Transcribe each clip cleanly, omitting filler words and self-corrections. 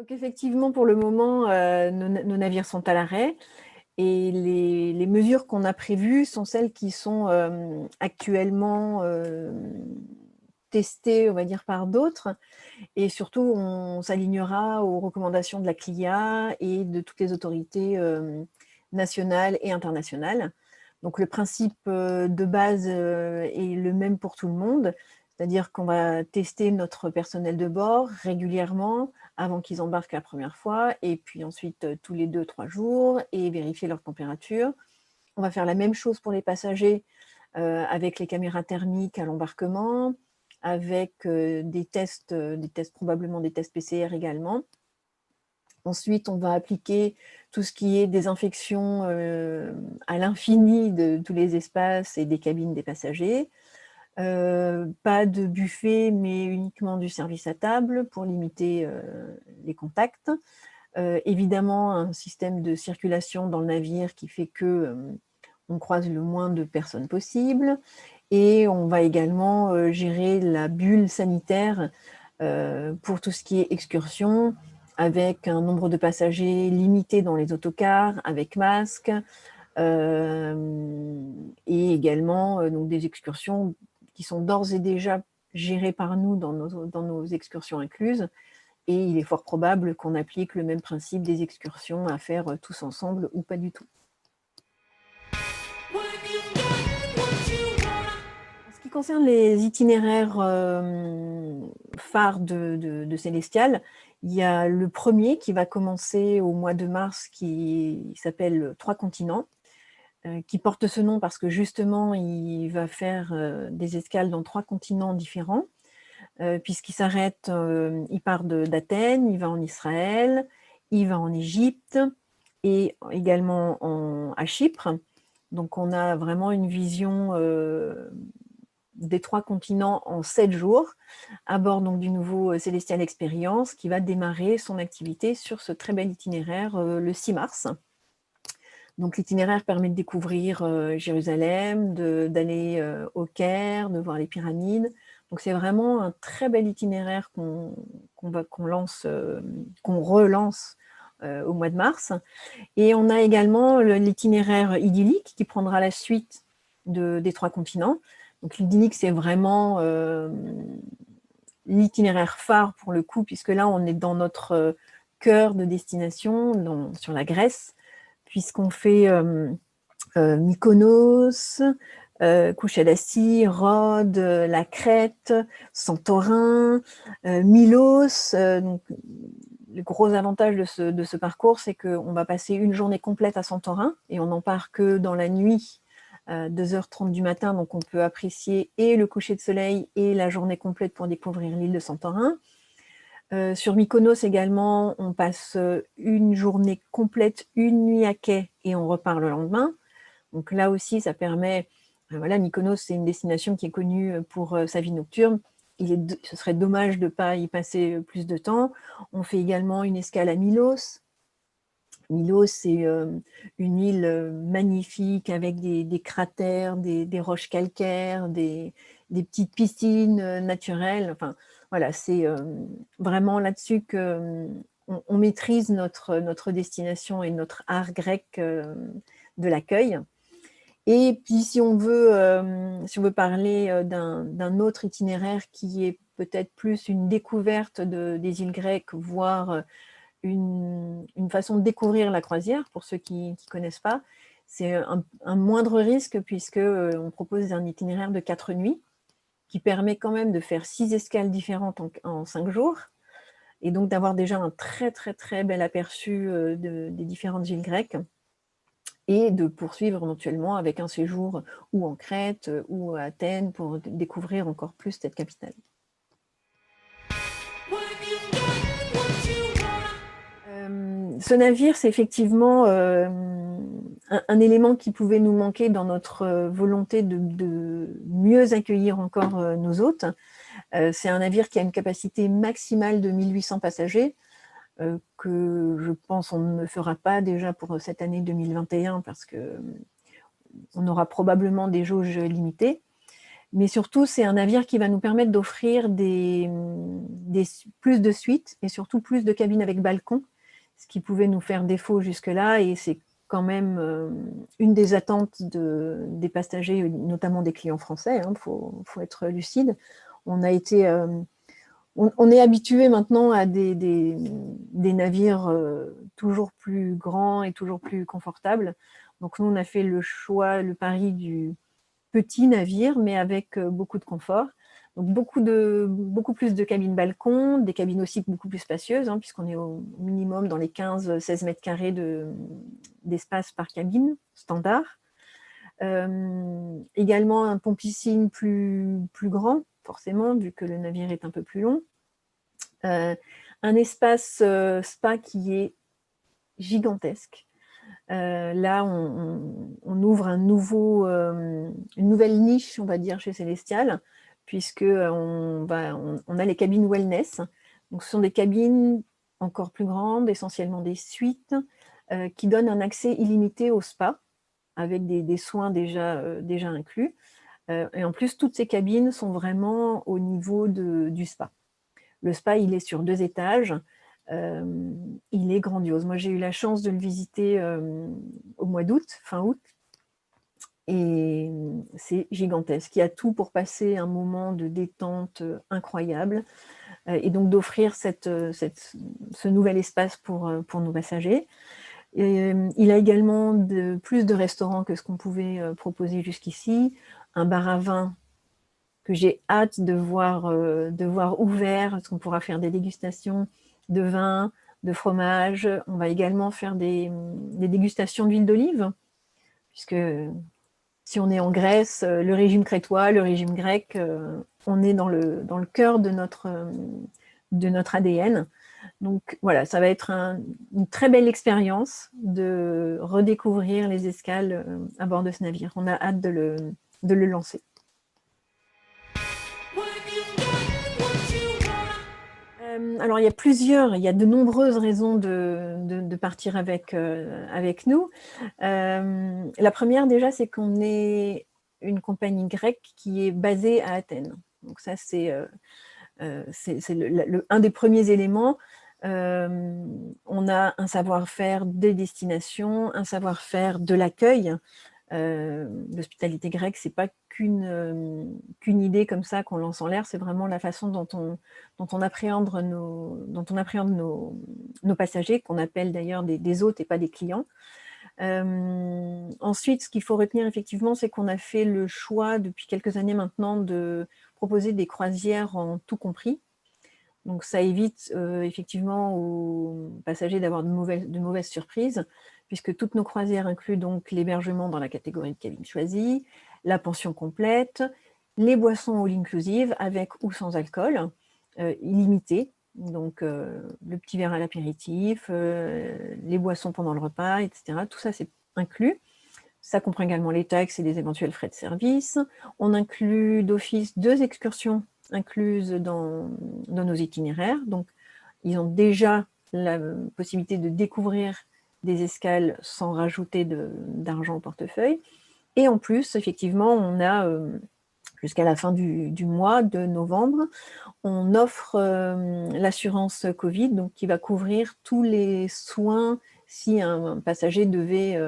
Donc effectivement, pour le moment, nos navires sont à l'arrêt et les mesures qu'on a prévues sont celles qui sont, actuellement, testées, on va dire, par d'autres et surtout on s'alignera aux recommandations de la CLIA et de toutes les autorités, nationales et internationales. Donc le principe, de base, est le même pour tout le monde, c'est-à-dire qu'on va tester notre personnel de bord régulièrement avant qu'ils embarquent la première fois et puis ensuite, tous les 2-3 jours et vérifier leur température. On va faire la même chose pour les passagers, avec les caméras thermiques à l'embarquement, avec, des tests probablement des tests PCR également. Ensuite, on va appliquer tout ce qui est désinfection, à l'infini de tous les espaces et des cabines des passagers. Pas de buffet, mais uniquement du service à table pour limiter, les contacts. Évidemment, un système de circulation dans le navire qui fait que, on croise le moins de personnes possible et on va également, gérer la bulle sanitaire, pour tout ce qui est excursion, avec un nombre de passagers limité dans les autocars, avec masque, et également, donc des excursions qui sont d'ores et déjà gérées par nous dans nos excursions incluses et il est fort probable qu'on applique le même principe des excursions à faire, tous ensemble ou pas du tout. En ce qui concerne les itinéraires, phares de Célestial, il y a le premier qui va commencer au mois de mars qui s'appelle Trois continents, qui porte ce nom parce que justement il va faire, des escales dans 3 continents différents, puisqu'il s'arrête, il part d'Athènes, il va en Israël, il va en Égypte et également à Chypre. Donc on a vraiment une vision, des 3 continents en 7 jours, à bord donc du nouveau Celestial Experience qui va démarrer son activité sur ce très bel itinéraire, le 6 mars. Donc l'itinéraire permet de découvrir, Jérusalem, d'aller, au Caire, de voir les pyramides. Donc c'est vraiment un très bel itinéraire qu'on relance, au mois de mars et on a également l'itinéraire idyllique qui prendra la suite des 3 continents. Donc l'idyllique, c'est vraiment, l'itinéraire phare pour le coup, puisque là, on est dans notre, cœur de destination, sur la Grèce, puisqu'on fait, Mykonos, Koucha d'Assis, Rhodes, la Crète, Santorin, Milos. Donc, le gros avantage de ce parcours, c'est qu'on va passer une journée complète à Santorin et on n'en part que dans la nuit, 2h30 du matin, donc on peut apprécier et le coucher de soleil et la journée complète pour découvrir l'île de Santorin. Sur Mykonos également, on passe une journée complète, une nuit à quai et on repart le lendemain. Donc là aussi, ça permet, voilà, Mykonos, c'est une destination qui est connue pour sa vie nocturne. Ce serait dommage de ne pas y passer plus de temps. On fait également une escale à Milos. Milos, c'est une île magnifique avec des cratères, des roches calcaires, des petites piscines naturelles. Enfin, voilà, c'est vraiment là-dessus qu'on maîtrise notre destination et notre art grec de l'accueil. Et puis si on veut parler d'un autre itinéraire qui est peut-être plus une découverte des îles grecques, voire une façon de découvrir la croisière, pour ceux qui ne connaissent pas, c'est un moindre risque puisque on propose un itinéraire de 4 nuits qui permet quand même de faire 6 escales différentes en 5 jours et donc d'avoir déjà un très très très bel aperçu des différentes îles grecques et de poursuivre éventuellement avec un séjour ou en Crète ou à Athènes pour découvrir encore plus cette capitale. Ce navire, c'est effectivement un élément qui pouvait nous manquer dans notre volonté de mieux accueillir encore nos hôtes. C'est un navire qui a une capacité maximale de 1800 passagers, que je pense on ne fera pas déjà pour cette année 2021 parce qu'on aura probablement des jauges limitées. Mais surtout, c'est un navire qui va nous permettre d'offrir plus de suites et surtout plus de cabines avec balcon, ce qui pouvait nous faire défaut jusque-là. Et c'est quand même une des attentes des passagers, notamment des clients français, hein, faut être lucide. On a été... on est habitué maintenant à des navires toujours plus grands et toujours plus confortables. Donc nous, on a fait le choix, le pari du petit navire, mais avec beaucoup de confort. Donc beaucoup plus de cabines balcon, des cabines aussi beaucoup plus spacieuses, hein, puisqu'on est au minimum dans les 15-16 mètres carrés d'espace par cabine, standard. Également un pont-piscine plus grand, forcément, vu que le navire est un peu plus long. Un espace spa qui est gigantesque. Là, on ouvre une nouvelle niche, on va dire, chez Célestial, puisque on a les cabines wellness. Donc, ce sont des cabines encore plus grandes, essentiellement des suites, qui donnent un accès illimité au spa, avec des soins déjà inclus. Et en plus, toutes ces cabines sont vraiment au niveau du spa. Le spa, il est sur 2 étages. Il est grandiose. Moi, j'ai eu la chance de le visiter au mois d'août, fin août, et c'est gigantesque. Il y a tout pour passer un moment de détente incroyable, et donc d'offrir ce nouvel espace pour nos passagers. Il a également plus de restaurants que ce qu'on pouvait proposer jusqu'ici, un bar à vin que j'ai hâte de voir ouvert, parce qu'on pourra faire des dégustations de vin, de fromage. On va également faire des dégustations d'huile d'olive, puisque si on est en Grèce, le régime crétois, le régime grec, on est dans le cœur de notre ADN. Donc voilà, ça va être une très belle expérience de redécouvrir les escales à bord de ce navire. On a hâte de le lancer. Alors, il y a de nombreuses raisons de partir avec nous. La première, déjà, c'est qu'on est une compagnie grecque qui est basée à Athènes. Donc ça, c'est un des premiers éléments. On a un savoir-faire des destinations, un savoir-faire de l'accueil. L'hospitalité grecque, c'est pas qu'une idée comme ça qu'on lance en l'air, c'est vraiment la façon dont on appréhende nos passagers, qu'on appelle d'ailleurs des hôtes et pas des clients. Ensuite, ce qu'il faut retenir effectivement, c'est qu'on a fait le choix depuis quelques années maintenant de proposer des croisières en tout compris. Donc ça évite effectivement aux passagers d'avoir de mauvaises surprises, puisque toutes nos croisières incluent donc l'hébergement dans la catégorie de cabine choisie, la pension complète, les boissons all inclusive avec ou sans alcool, illimitées, donc le petit verre à l'apéritif, les boissons pendant le repas, etc. Tout ça, c'est inclus. Ça comprend également les taxes et les éventuels frais de service. On inclut d'office 2 excursions incluses dans nos itinéraires. Donc, ils ont déjà la possibilité de découvrir des escales sans rajouter d'argent au portefeuille. Et en plus, effectivement, on a, jusqu'à la fin du mois de novembre, on offre l'assurance Covid, donc qui va couvrir tous les soins si un passager devait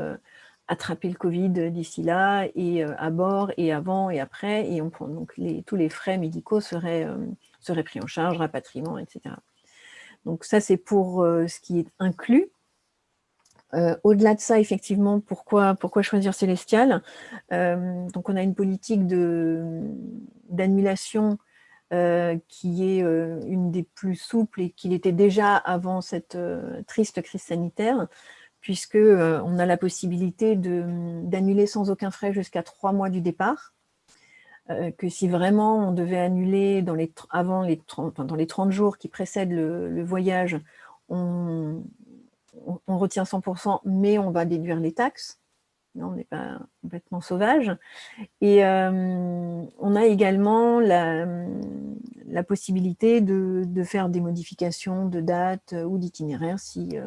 attraper le Covid d'ici là, et à bord, et avant, et après, et donc tous les frais médicaux seraient pris en charge, rapatriement, etc. Donc ça, c'est pour ce qui est inclus. Au-delà de ça, effectivement, pourquoi choisir Célestial? Donc on a une politique d'annulation qui est une des plus souples et qui l'était déjà avant cette triste crise sanitaire, puisqu'on a la possibilité d'annuler sans aucun frais jusqu'à 3 mois du départ, que si vraiment on devait annuler dans les 30 jours qui précèdent le voyage, on retient 100%, mais on va déduire les taxes. Non, on n'est pas complètement sauvage. Et on a également la possibilité de faire des modifications de date ou d'itinéraire si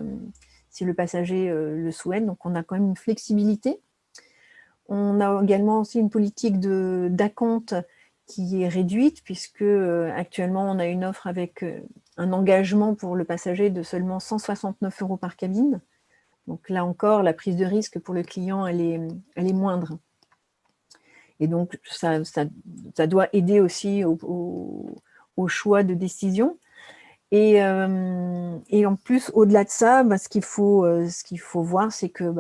le passager le souhaite. Donc, on a quand même une flexibilité. On a également aussi une politique d'acompte qui est réduite, puisque actuellement on a une offre avec un engagement pour le passager de seulement 169 € par cabine. Donc là encore, la prise de risque pour le client, elle est moindre. Et donc ça doit aider aussi au choix de décision. Et en plus, au-delà de ça, ce qu'il faut voir, c'est que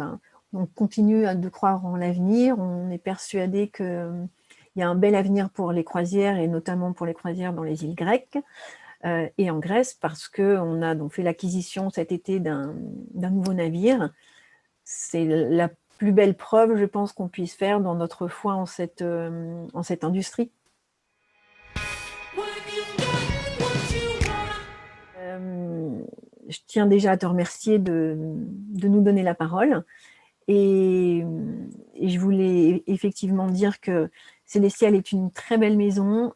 on continue de croire en l'avenir. On est persuadé qu'il y a un bel avenir pour les croisières, et notamment pour les croisières dans les îles grecques et en Grèce, parce qu'on a donc fait l'acquisition cet été d'un nouveau navire. C'est la plus belle preuve, je pense, qu'on puisse faire dans notre foi en cette industrie. Je tiens déjà à te remercier de nous donner la parole, et je voulais effectivement dire que Célestial est une très belle maison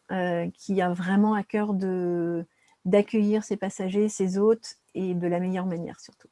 qui a vraiment à cœur d'accueillir ses passagers, ses hôtes, et de la meilleure manière surtout.